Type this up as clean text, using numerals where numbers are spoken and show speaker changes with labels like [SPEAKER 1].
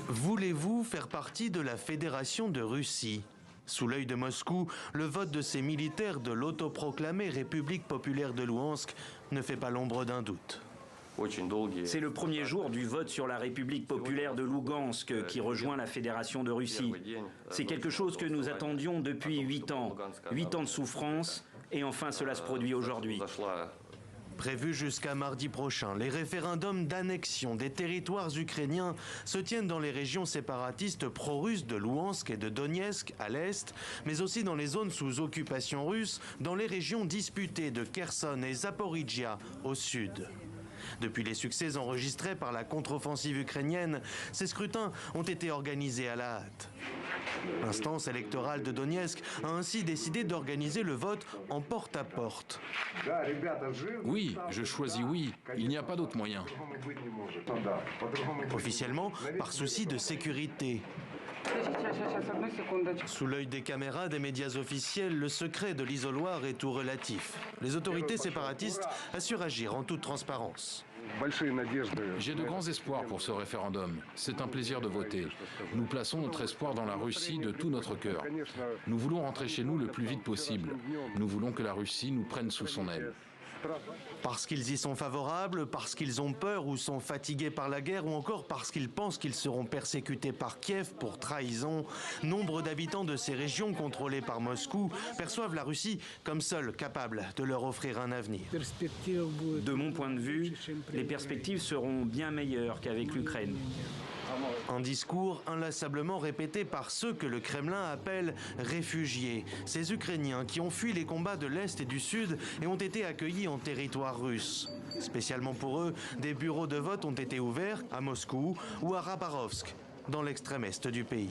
[SPEAKER 1] Voulez-vous faire partie de la Fédération de Russie ? Sous l'œil de Moscou, le vote de ces militaires de l'autoproclamée République populaire de Louhansk ne fait pas l'ombre d'un doute.
[SPEAKER 2] C'est le premier jour du vote sur la République populaire de Lougansk qui rejoint la Fédération de Russie. C'est quelque chose que nous attendions depuis 8 ans. 8 ans de souffrance et enfin cela se produit aujourd'hui.
[SPEAKER 1] Prévu jusqu'à mardi prochain, les référendums d'annexion des territoires ukrainiens se tiennent dans les régions séparatistes pro-russes de Louhansk et de Donetsk à l'est, mais aussi dans les zones sous occupation russe, dans les régions disputées de Kherson et Zaporijia au sud. Depuis les succès enregistrés par la contre-offensive ukrainienne, ces scrutins ont été organisés à la hâte. L'instance électorale de Donetsk a ainsi décidé d'organiser le vote en porte-à-porte.
[SPEAKER 3] Oui, je choisis oui. Il n'y a pas d'autre moyen.
[SPEAKER 1] Officiellement, par souci de sécurité. Sous l'œil des caméras des médias officiels, le secret de l'isoloir est tout relatif. Les autorités séparatistes assurent agir en toute transparence.
[SPEAKER 3] J'ai de grands espoirs pour ce référendum. C'est un plaisir de voter. Nous plaçons notre espoir dans la Russie de tout notre cœur. Nous voulons rentrer chez nous le plus vite possible. Nous voulons que la Russie nous prenne sous son aile.
[SPEAKER 1] Parce qu'ils y sont favorables, parce qu'ils ont peur ou sont fatigués par la guerre, ou encore parce qu'ils pensent qu'ils seront persécutés par Kiev pour trahison, nombre d'habitants de ces régions contrôlées par Moscou perçoivent la Russie comme seule capable de leur offrir un avenir.
[SPEAKER 2] De mon point de vue, les perspectives seront bien meilleures qu'avec l'Ukraine.
[SPEAKER 1] Un discours inlassablement répété par ceux que le Kremlin appelle réfugiés, ces Ukrainiens qui ont fui les combats de l'Est et du Sud et ont été accueillis en territoire russe. Spécialement pour eux, des bureaux de vote ont été ouverts à Moscou ou à Khabarovsk, dans l'extrême est du pays.